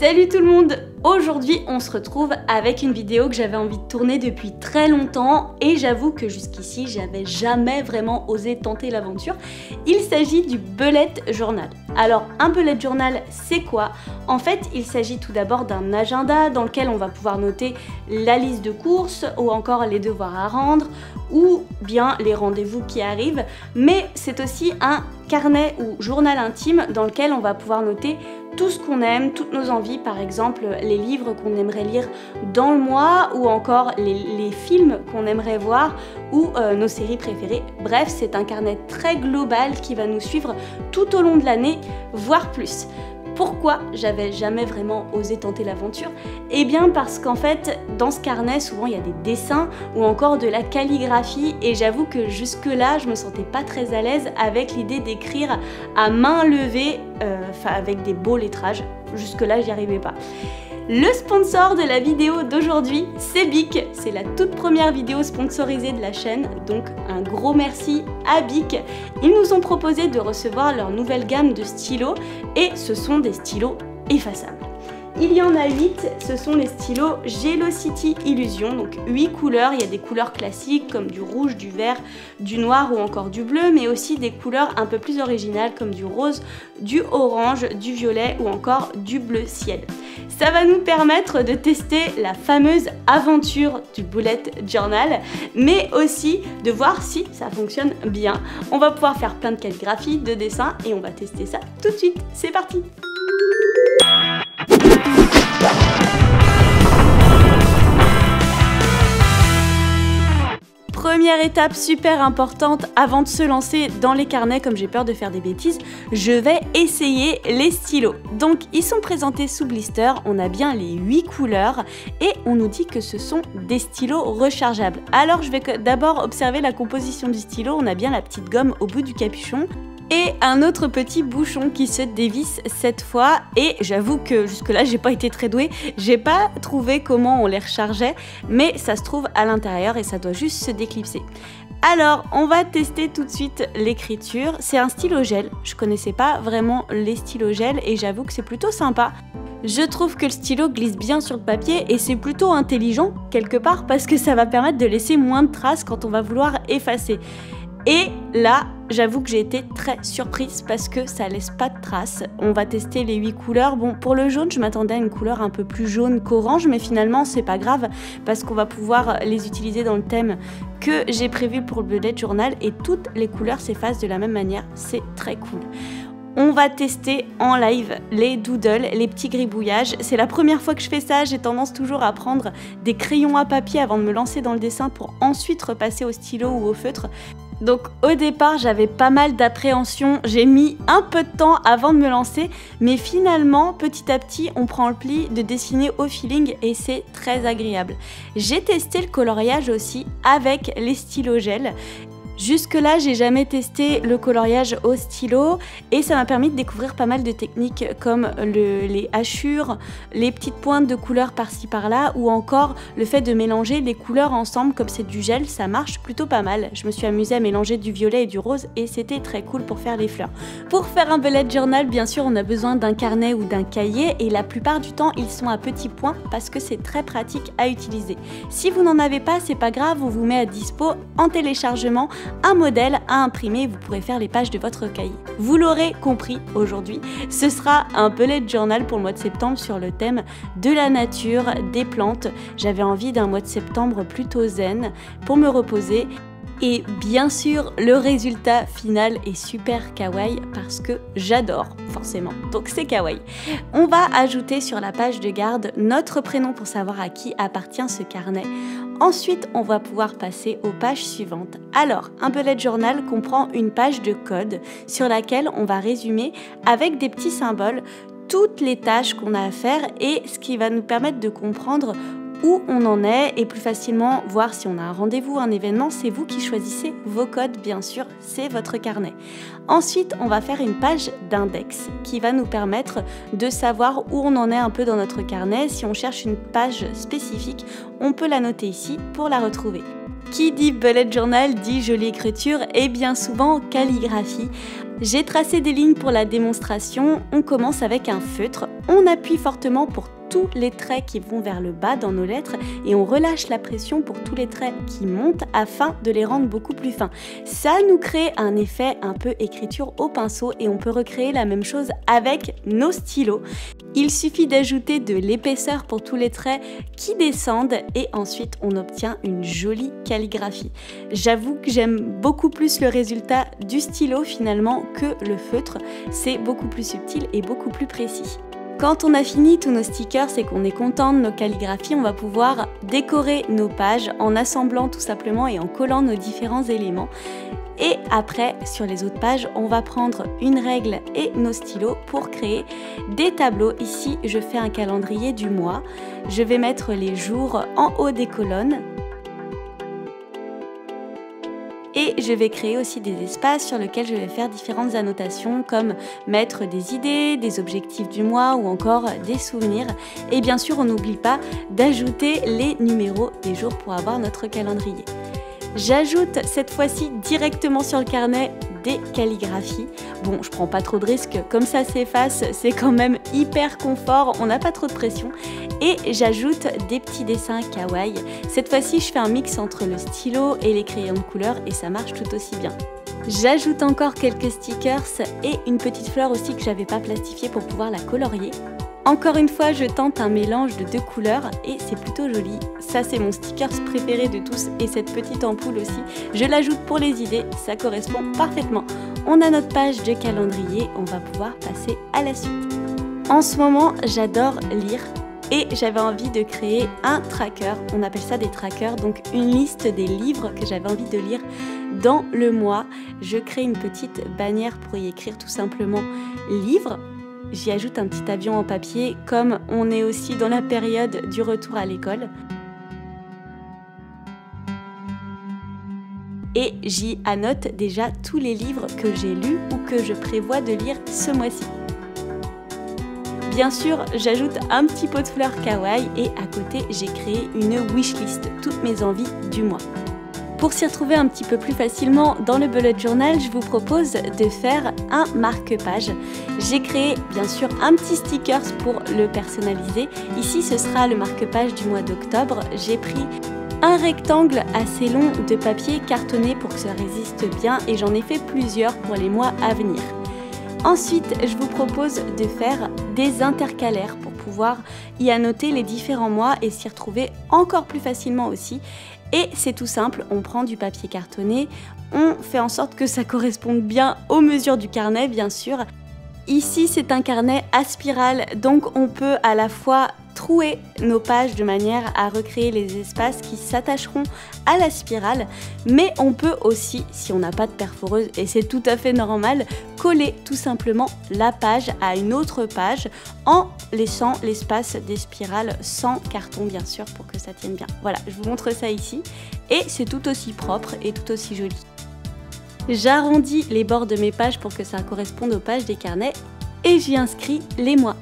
Salut tout le monde! Aujourd'hui on se retrouve avec une vidéo que j'avais envie de tourner depuis très longtemps et j'avoue que jusqu'ici j'avais jamais vraiment osé tenter l'aventure. Il s'agit du bullet journal. Alors un bullet journal c'est quoi? En fait il s'agit tout d'abord d'un agenda dans lequel on va pouvoir noter la liste de courses ou encore les devoirs à rendre ou bien les rendez-vous qui arrivent, mais c'est aussi un carnet ou journal intime dans lequel on va pouvoir noter tout ce qu'on aime, toutes nos envies, par exemple les livres qu'on aimerait lire dans le mois ou encore les films qu'on aimerait voir ou nos séries préférées. Bref, c'est un carnet très global qui va nous suivre tout au long de l'année, voire plus. Pourquoi j'avais jamais vraiment osé tenter l'aventure? Eh bien parce qu'en fait, dans ce carnet, souvent il y a des dessins ou encore de la calligraphie et j'avoue que jusque-là, je me sentais pas très à l'aise avec l'idée d'écrire à main levée, avec des beaux lettrages. Jusque-là, j'y arrivais pas. Le sponsor de la vidéo d'aujourd'hui, c'est Bic. C'est la toute première vidéo sponsorisée de la chaîne, donc un gros merci à Bic. Ils nous ont proposé de recevoir leur nouvelle gamme de stylos et ce sont des stylos effaçables. Il y en a 8, ce sont les stylos Gelocity Illusion, donc 8 couleurs. Il y a des couleurs classiques comme du rouge, du vert, du noir ou encore du bleu, mais aussi des couleurs un peu plus originales comme du rose, du orange, du violet ou encore du bleu ciel. Ça va nous permettre de tester la fameuse aventure du bullet journal, mais aussi de voir si ça fonctionne bien. On va pouvoir faire plein de calligraphie, de dessins et on va tester ça tout de suite. C'est parti! Première étape super importante avant de se lancer dans les carnets, comme j'ai peur de faire des bêtises, je vais essayer les stylos. Donc ils sont présentés sous blister, on a bien les 8 couleurs et on nous dit que ce sont des stylos rechargeables. Alors je vais d'abord observer la composition du stylo, on a bien la petite gomme au bout du capuchon. Et un autre petit bouchon qui se dévisse cette fois et j'avoue que jusque là j'ai pas été très douée, j'ai pas trouvé comment on les rechargeait mais ça se trouve à l'intérieur et ça doit juste se déclipser. Alors on va tester tout de suite l'écriture, c'est un stylo gel, je connaissais pas vraiment les stylos gel et j'avoue que c'est plutôt sympa. Je trouve que le stylo glisse bien sur le papier et c'est plutôt intelligent quelque part parce que ça va permettre de laisser moins de traces quand on va vouloir effacer. Et là, j'avoue que j'ai été très surprise parce que ça laisse pas de traces. On va tester les 8 couleurs. Bon, pour le jaune, je m'attendais à une couleur un peu plus jaune qu'orange, mais finalement, c'est pas grave parce qu'on va pouvoir les utiliser dans le thème que j'ai prévu pour le bullet journal et toutes les couleurs s'effacent de la même manière. C'est très cool. On va tester en live les doodles, les petits gribouillages. C'est la première fois que je fais ça, j'ai tendance toujours à prendre des crayons à papier avant de me lancer dans le dessin pour ensuite repasser au stylo ou au feutre. Donc au départ j'avais pas mal d'appréhension, j'ai mis un peu de temps avant de me lancer, mais finalement petit à petit on prend le pli de dessiner au feeling et c'est très agréable. J'ai testé le coloriage aussi avec les stylos gel. Jusque là j'ai jamais testé le coloriage au stylo et ça m'a permis de découvrir pas mal de techniques comme les hachures, les petites pointes de couleurs par-ci par-là ou encore le fait de mélanger les couleurs ensemble comme c'est du gel, ça marche plutôt pas mal. Je me suis amusée à mélanger du violet et du rose et c'était très cool pour faire les fleurs. Pour faire un bullet journal bien sûr on a besoin d'un carnet ou d'un cahier et la plupart du temps ils sont à petits points parce que c'est très pratique à utiliser. Si vous n'en avez pas c'est pas grave, on vous met à dispo en téléchargement un modèle à imprimer et vous pourrez faire les pages de votre cahier. Vous l'aurez compris aujourd'hui, ce sera un bullet journal pour le mois de septembre sur le thème de la nature, des plantes. J'avais envie d'un mois de septembre plutôt zen pour me reposer. Et bien sûr, le résultat final est super kawaii parce que j'adore, forcément. Donc c'est kawaii. On va ajouter sur la page de garde notre prénom pour savoir à qui appartient ce carnet. Ensuite, on va pouvoir passer aux pages suivantes. Alors, un bullet journal comprend une page de code sur laquelle on va résumer avec des petits symboles toutes les tâches qu'on a à faire et ce qui va nous permettre de comprendre où on en est et plus facilement voir si on a un rendez-vous, un événement, c'est vous qui choisissez vos codes, bien sûr, c'est votre carnet. Ensuite, on va faire une page d'index qui va nous permettre de savoir où on en est un peu dans notre carnet. Si on cherche une page spécifique, on peut la noter ici pour la retrouver. Qui dit bullet journal dit jolie écriture et bien souvent calligraphie. J'ai tracé des lignes pour la démonstration, on commence avec un feutre, on appuie fortement pour tous les traits qui vont vers le bas dans nos lettres et on relâche la pression pour tous les traits qui montent afin de les rendre beaucoup plus fins. Ça nous crée un effet un peu écriture au pinceau et on peut recréer la même chose avec nos stylos. Il suffit d'ajouter de l'épaisseur pour tous les traits qui descendent et ensuite on obtient une jolie calligraphie. J'avoue que j'aime beaucoup plus le résultat du stylo finalement que le feutre, c'est beaucoup plus subtil et beaucoup plus précis. Quand on a fini tous nos stickers et qu'on est content de nos calligraphies, on va pouvoir décorer nos pages en assemblant tout simplement et en collant nos différents éléments. Et après, sur les autres pages, on va prendre une règle et nos stylos pour créer des tableaux. Ici, je fais un calendrier du mois. Je vais mettre les jours en haut des colonnes. Et je vais créer aussi des espaces sur lesquels je vais faire différentes annotations comme mettre des idées, des objectifs du mois ou encore des souvenirs. Et bien sûr, on n'oublie pas d'ajouter les numéros des jours pour avoir notre calendrier. J'ajoute cette fois-ci directement sur le carnet des calligraphies. Bon, je prends pas trop de risques, comme ça s'efface, c'est quand même hyper confort, on n'a pas trop de pression. Et j'ajoute des petits dessins kawaii. Cette fois-ci, je fais un mix entre le stylo et les crayons de couleur et ça marche tout aussi bien. J'ajoute encore quelques stickers et une petite fleur aussi que j'avais pas plastifiée pour pouvoir la colorier. Encore une fois, je tente un mélange de deux couleurs et c'est plutôt joli. Ça, c'est mon sticker préféré de tous et cette petite ampoule aussi. Je l'ajoute pour les idées, ça correspond parfaitement. On a notre page de calendrier, on va pouvoir passer à la suite. En ce moment, j'adore lire et j'avais envie de créer un tracker. On appelle ça des trackers, donc une liste des livres que j'avais envie de lire dans le mois. Je crée une petite bannière pour y écrire tout simplement livre. J'y ajoute un petit avion en papier, comme on est aussi dans la période du retour à l'école. Et j'y annote déjà tous les livres que j'ai lus ou que je prévois de lire ce mois-ci. Bien sûr, j'ajoute un petit pot de fleurs kawaii et à côté, j'ai créé une wishlist, toutes mes envies du mois. Pour s'y retrouver un petit peu plus facilement dans le bullet journal, je vous propose de faire un marque-page. J'ai créé bien sûr un petit sticker pour le personnaliser. Ici, ce sera le marque-page du mois d'octobre. J'ai pris un rectangle assez long de papier cartonné pour que ça résiste bien et j'en ai fait plusieurs pour les mois à venir. Ensuite, je vous propose de faire des intercalaires pour pouvoir y annoter les différents mois et s'y retrouver encore plus facilement aussi. Et c'est tout simple, on prend du papier cartonné, on fait en sorte que ça corresponde bien aux mesures du carnet, bien sûr. Ici, c'est un carnet à spirale, donc on peut à la fois trouer nos pages de manière à recréer les espaces qui s'attacheront à la spirale, mais on peut aussi, si on n'a pas de perforeuse, et c'est tout à fait normal, coller tout simplement la page à une autre page en laissant l'espace des spirales sans carton bien sûr pour que ça tienne bien. Voilà, je vous montre ça ici et c'est tout aussi propre et tout aussi joli. J'arrondis les bords de mes pages pour que ça corresponde aux pages des carnets et j'y inscris les mois.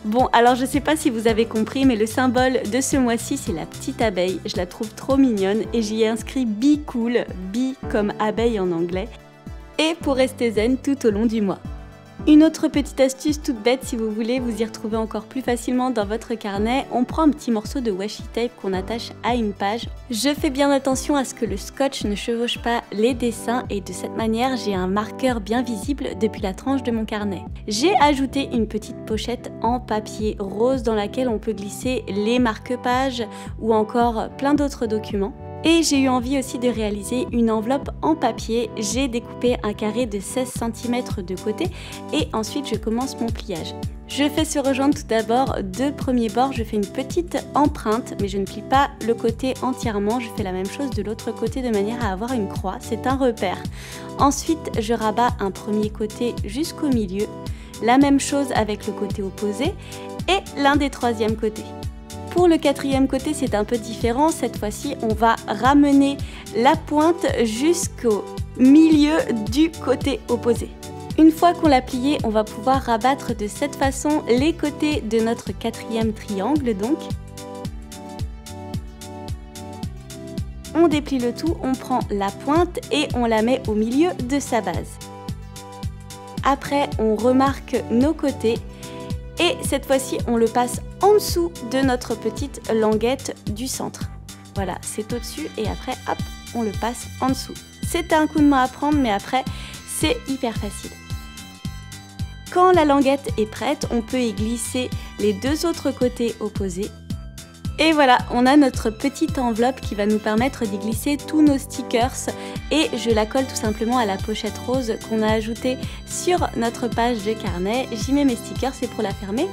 Bon, alors je sais pas si vous avez compris, mais le symbole de ce mois-ci, c'est la petite abeille. Je la trouve trop mignonne et j'y ai inscrit Be Cool, Be comme abeille en anglais, et pour rester zen tout au long du mois. Une autre petite astuce toute bête si vous voulez vous y retrouver encore plus facilement dans votre carnet, on prend un petit morceau de washi tape qu'on attache à une page. Je fais bien attention à ce que le scotch ne chevauche pas les dessins et de cette manière j'ai un marqueur bien visible depuis la tranche de mon carnet. J'ai ajouté une petite pochette en papier rose dans laquelle on peut glisser les marque-pages ou encore plein d'autres documents. Et j'ai eu envie aussi de réaliser une enveloppe en papier. J'ai découpé un carré de 16 cm de côté et ensuite je commence mon pliage. Je fais se rejoindre tout d'abord deux premiers bords, je fais une petite empreinte mais je ne plie pas le côté entièrement, je fais la même chose de l'autre côté de manière à avoir une croix, c'est un repère. Ensuite je rabats un premier côté jusqu'au milieu, la même chose avec le côté opposé et l'un des troisièmes côtés. Pour le quatrième côté, c'est un peu différent. Cette fois-ci, on va ramener la pointe jusqu'au milieu du côté opposé. Une fois qu'on l'a plié, on va pouvoir rabattre de cette façon les côtés de notre quatrième triangle donc. On déplie le tout, on prend la pointe et on la met au milieu de sa base. Après, on remarque nos côtés et cette fois-ci, on le passe en dessous de notre petite languette du centre. Voilà, c'est au-dessus et après, hop, on le passe en dessous. C'est un coup de main à prendre, mais après, c'est hyper facile. Quand la languette est prête, on peut y glisser les deux autres côtés opposés. Et voilà, on a notre petite enveloppe qui va nous permettre d'y glisser tous nos stickers et je la colle tout simplement à la pochette rose qu'on a ajoutée sur notre page de carnet. J'y mets mes stickers et pour la fermer,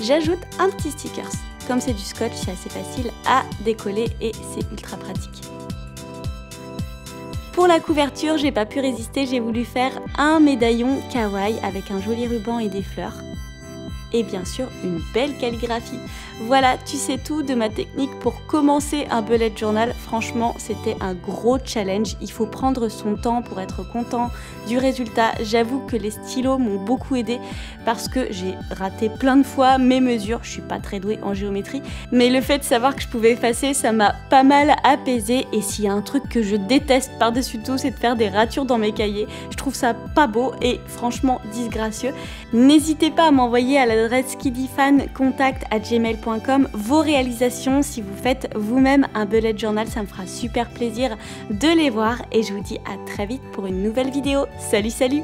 j'ajoute un petit stickers. Comme c'est du scotch, c'est assez facile à décoller et c'est ultra pratique. Pour la couverture, j'ai pas pu résister, j'ai voulu faire un médaillon kawaii avec un joli ruban et des fleurs. Et bien sûr, une belle calligraphie. Voilà, tu sais tout de ma technique pour commencer un bullet journal. Franchement, c'était un gros challenge. Il faut prendre son temps pour être content du résultat. J'avoue que les stylos m'ont beaucoup aidé parce que j'ai raté plein de fois mes mesures. Je suis pas très douée en géométrie, mais le fait de savoir que je pouvais effacer, ça m'a pas mal apaisé. Et s'il y a un truc que je déteste par-dessus tout, c'est de faire des ratures dans mes cahiers. Je trouve ça pas beau et franchement disgracieux. N'hésitez pas à m'envoyer à l'adresse kidifancontact@gmail.com vos réalisations si vous faites vous-même un bullet journal, ça me fera super plaisir de les voir et je vous dis à très vite pour une nouvelle vidéo. Salut salut!